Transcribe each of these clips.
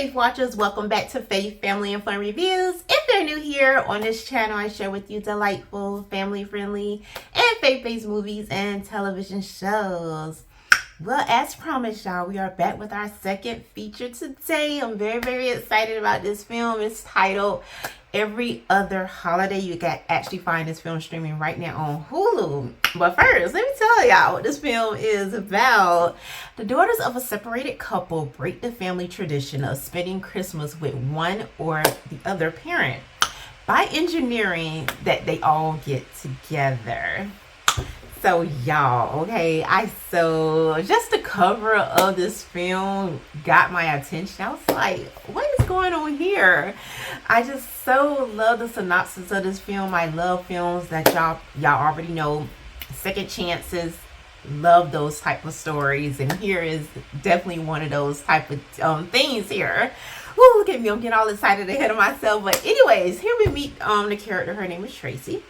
Faith Watchers, welcome back to Faith, Family, and Fun Reviews. If they're new here on this channel, I share with you delightful, family-friendly, and faith-based movies and television shows. Well, as promised, y'all, we are back with our second feature today. I'm very excited about this film. It's titled Every Other Holiday. You can actually find this film streaming right now on Hulu. But first, let me tell y'all what this film is about. The daughters of a separated couple break the family tradition of spending Christmas with one or the other parent by engineering that they all get together. So y'all, okay, just the cover of this film got my attention. I was like, what is going on here? I just so love the synopsis of this film. I love films that y'all already know, second chances. Love those type of stories, and here is definitely one of those type of things here. Ooh, look at me, I'm getting all excited ahead of myself. But anyways, here we meet the character. Her name is Tracy.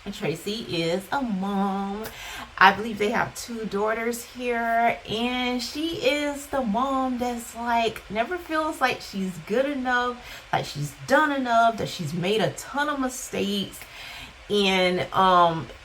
And Tracy is a mom. I believe they have two daughters here, and she is the mom that's like never feels like she's good enough, like she's done enough, that she's made a ton of mistakes. And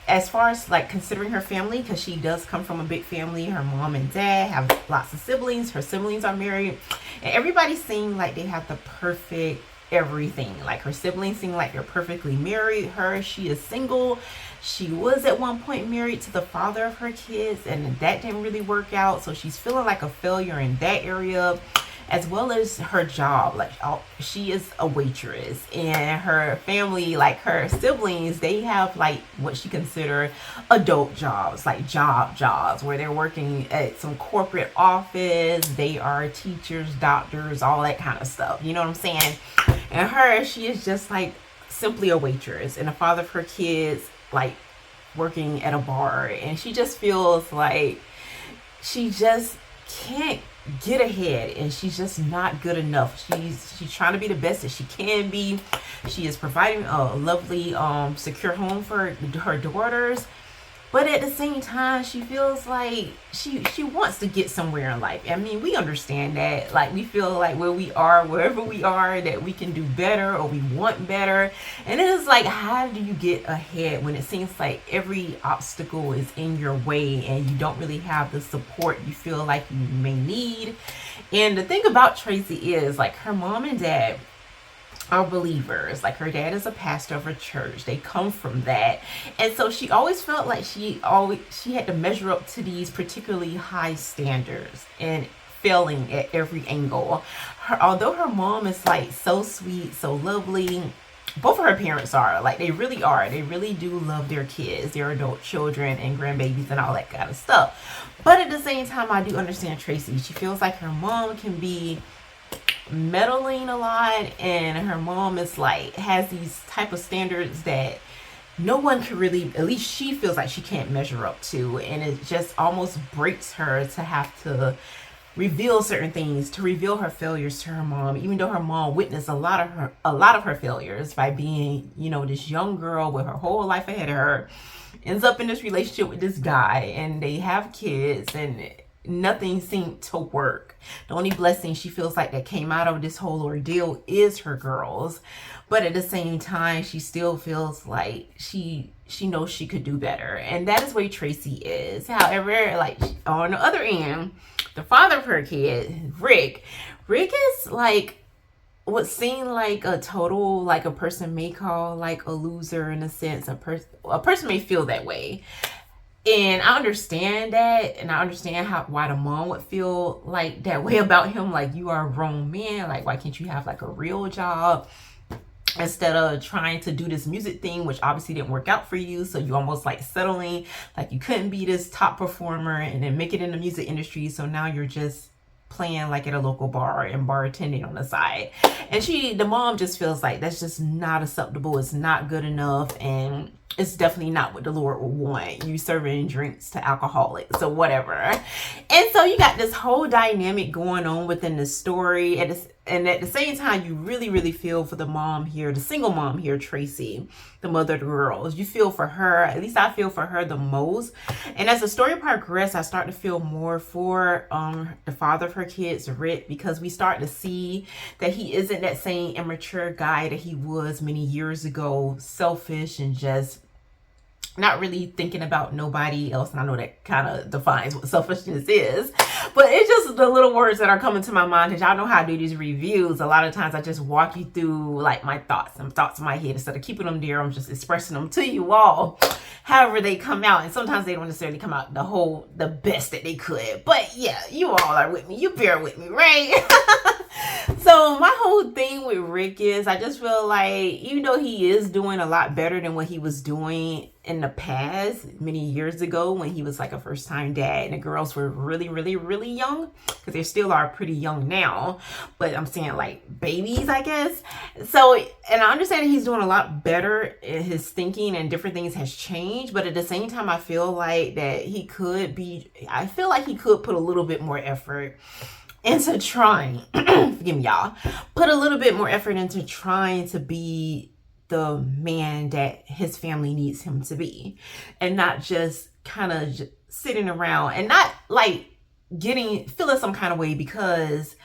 as far as like considering her family, because she does come from a big family, her mom and dad have lots of siblings, her siblings are married, and everybody seems like they have the perfect everything. Like her siblings seem like they're perfectly married. She is single. She was at one point married to the father of her kids, and that didn't really work out, so she's feeling like a failure in that area, as well as her job. Like she is a waitress, and her family, like her siblings, they have like what she considered adult jobs, like jobs where they're working at some corporate office. They are teachers, doctors, all that kind of stuff, you know what I'm saying? And she is just like simply a waitress, and the father of her kids like working at a bar, and she just feels like she just can't get ahead, and she's just not good enough. She's trying to be the best that she can be. She is providing a lovely secure home for her daughters, but at the same time she feels like she wants to get somewhere in life. I mean, we understand that, like we feel like wherever we are, that we can do better or we want better. And it is like, how do you get ahead when it seems like every obstacle is in your way and you don't really have the support you feel like you may need? And the thing about Tracy is, like, her mom and dad are believers. Like, her dad is a pastor of a church. They come from that, and so she always felt like she had to measure up to these particularly high standards and failing at every angle. Although her mom is like so sweet, so lovely, both of her parents are like, they really do love their kids, their adult children and grandbabies and all that kind of stuff. But at the same time, I do understand Tracy. She feels like her mom can be meddling a lot, and her mom is like has these type of standards that no one can really, at least she feels like she can't measure up to, and it just almost breaks her to have to reveal certain things, to reveal her failures to her mom, even though her mom witnessed a lot of her failures by being, you know, this young girl with her whole life ahead of her, ends up in this relationship with this guy, and they have kids, and nothing seemed to work. The only blessing she feels like that came out of this whole ordeal is her girls. But at the same time, she still feels like she knows she could do better. And that is where Tracy is. However, like on the other end, the father of her kid, Rick is like what seemed like a total, like a person may call like a loser in a sense. A person may feel that way. And I understand that, and I understand why the mom would feel like that way about him. Like, you are a grown man, like why can't you have like a real job instead of trying to do this music thing, which obviously didn't work out for you, so you almost like settling, like you couldn't be this top performer and then make it in the music industry, so now you're just playing like at a local bar and bartending on the side. And the mom just feels like that's just not acceptable, it's not good enough, and it's definitely not what the Lord will want. You serving drinks to alcoholics or whatever. And so you got this whole dynamic going on within the story. And at the same time, you really, really feel for the mom here, the single mom here, Tracy, the mother of the girls. You feel for her. At least I feel for her the most. And as the story progresses, I start to feel more for the father of her kids, Rick, because we start to see that he isn't that same immature guy that he was many years ago, selfish and just not really thinking about nobody else. And I know that kind of defines what selfishness is, but it's just the little words that are coming to my mind, because y'all know how I do these reviews. A lot of times I just walk you through like my thoughts in my head. Instead of keeping them there, I'm just expressing them to you all however they come out. And sometimes they don't necessarily come out the best that they could, but yeah, you all are with me, you bear with me, right? So my whole thing with Rick is, I just feel like, even though he is doing a lot better than what he was doing in the past, many years ago, when he was like a first-time dad and the girls were really, really, really young, because they still are pretty young now, but I'm saying like babies, I guess. So, and I understand that he's doing a lot better in his thinking and different things has changed, but at the same time, I feel like that I feel like he could put a little bit more effort into trying, forgive me y'all, put a little bit more effort into trying to be the man that his family needs him to be, and not just kind of sitting around and not like feeling some kind of way because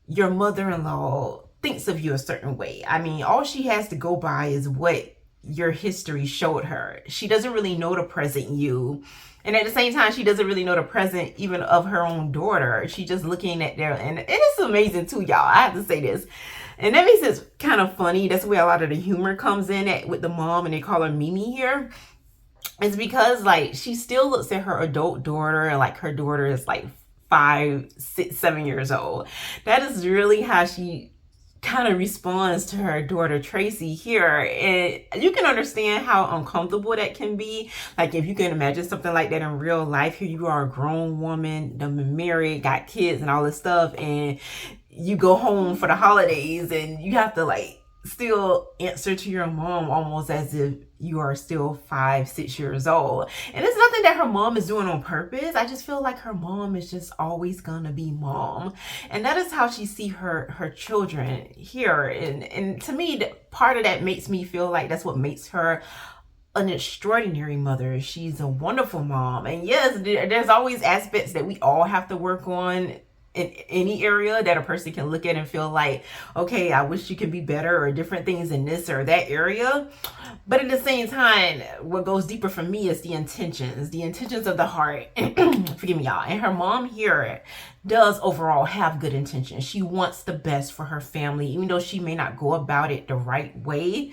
your mother-in-law thinks of you a certain way. I mean, all she has to go by is what your history showed her. She doesn't really know the present you. And at the same time, she doesn't really know the present even of her own daughter. She's just looking at and it is amazing too, y'all. I have to say this. And that makes it kind of funny. That's where a lot of the humor comes in with the mom, and they call her Mimi here. It's because like she still looks at her adult daughter, and like her daughter is like 5, 6, 7 years old. That is really how she kind of responds to her daughter Tracy here. And you can understand how uncomfortable that can be. Like, if you can imagine something like that in real life, here you are, a grown woman, been married, got kids and all this stuff, and you go home for the holidays and you have to like still answer to your mom almost as if you are still 5, 6 years old. And it's nothing that her mom is doing on purpose. I just feel like her mom is just always gonna be mom, and that is how she see her children here. And to me, part of that makes me feel like that's what makes her an extraordinary mother. She's a wonderful mom. And yes, there's always aspects that we all have to work on in any area that a person can look at and feel like, okay, I wish you could be better, or different things in this or that area. But at the same time, what goes deeper for me is the intentions of the heart. Forgive me, y'all. And her mom here does overall have good intentions. She wants the best for her family, even though she may not go about it the right way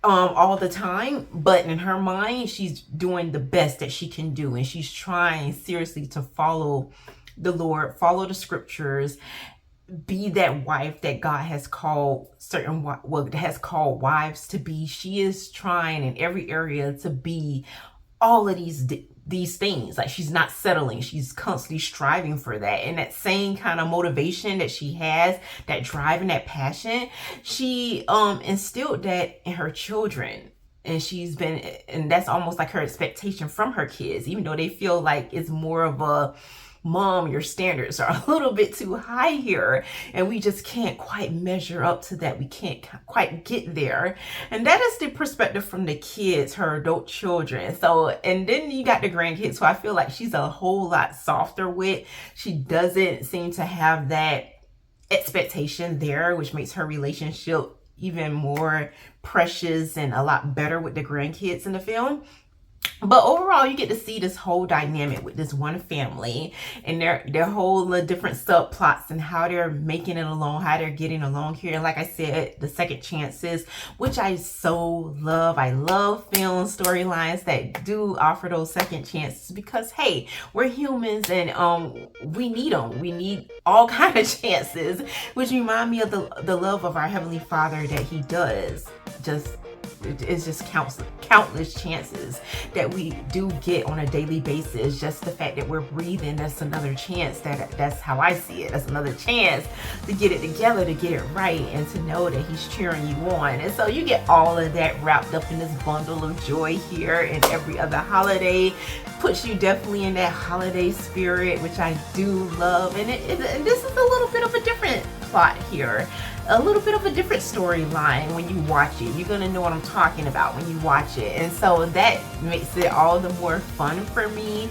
all the time, but in her mind, she's doing the best that she can do, and she's trying seriously to follow the Lord, follow the scriptures, be that wife that God has called has called wives to be. She is trying in every area to be all of these things. Like, she's not settling. She's constantly striving for that. And that same kind of motivation that she has, that drive and that passion, she instilled that in her children. And that's almost like her expectation from her kids, even though they feel like it's more of a, Mom, your standards are a little bit too high here, and we just can't quite measure up to that. We can't quite get there. And that is the perspective from the kids, her adult children. So, and then you got the grandkids, who I feel like she's a whole lot softer with. She doesn't seem to have that expectation there, which makes her relationship even more precious and a lot better with the grandkids in the film. But overall, you get to see this whole dynamic with this one family and their whole different subplots and how they're making it along, how they're getting along here. And like I said, the second chances, which I so love. I love film storylines that do offer those second chances, because hey, we're humans and we need them. We need all kind of chances, which remind me of the love of our Heavenly Father, that He does just it's just countless chances that we do get on a daily basis. Just the fact that we're breathing, that's another chance. That's how I see it. That's another chance to get it together, to get it right, and to know that he's cheering you on. And so you get all of that wrapped up in this bundle of joy here, and every other holiday puts you definitely in that holiday spirit, which I do love. And this is a little bit of a different plot here, a little bit of a different storyline. When you watch it, you're gonna know what I'm talking about when you watch it, and so that makes it all the more fun for me.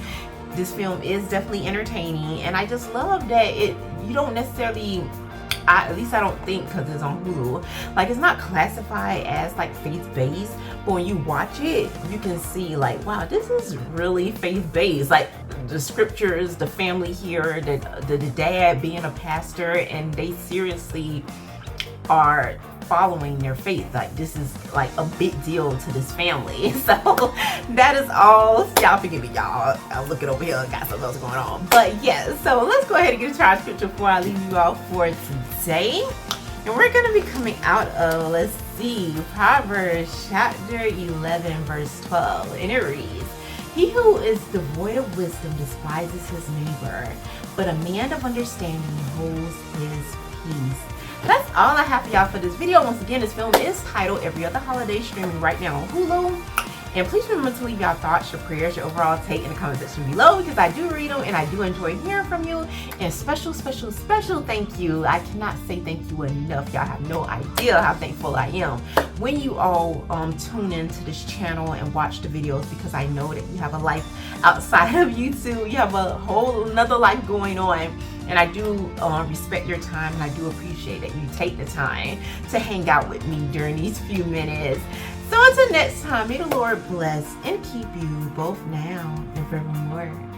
This film is definitely entertaining, and I just love that you don't necessarily, at least I don't think, because it's on Hulu, like, it's not classified as like faith-based, but when you watch it, you can see like, wow, this is really faith-based. Like the scriptures, the family here, the dad being a pastor, and they seriously are following their faith. Like, this is like a big deal to this family. So that is all. Y'all forgive me, y'all. I'm looking over here, got something else going on. But yeah, so let's go ahead and get into our scripture before I leave you all for today. And we're going to be coming out of, let's see, Proverbs chapter 11, verse 12. And it reads, "He who is devoid of wisdom despises his neighbor, but a man of understanding holds his peace." That's all I have for y'all for this video. Once again, this film is titled Every Other Holiday, streaming right now on Hulu. And please remember to leave y'all thoughts, your prayers, your overall take in the comment section below, because I do read them and I do enjoy hearing from you. And special thank you. I cannot say thank you enough. Y'all have no idea how thankful I am when you all tune into this channel and watch the videos, because I know that you have a life outside of YouTube. You have a whole another life going on. And I do respect your time, and I do appreciate that you take the time to hang out with me during these few minutes. So until next time, may the Lord bless and keep you both now and forevermore.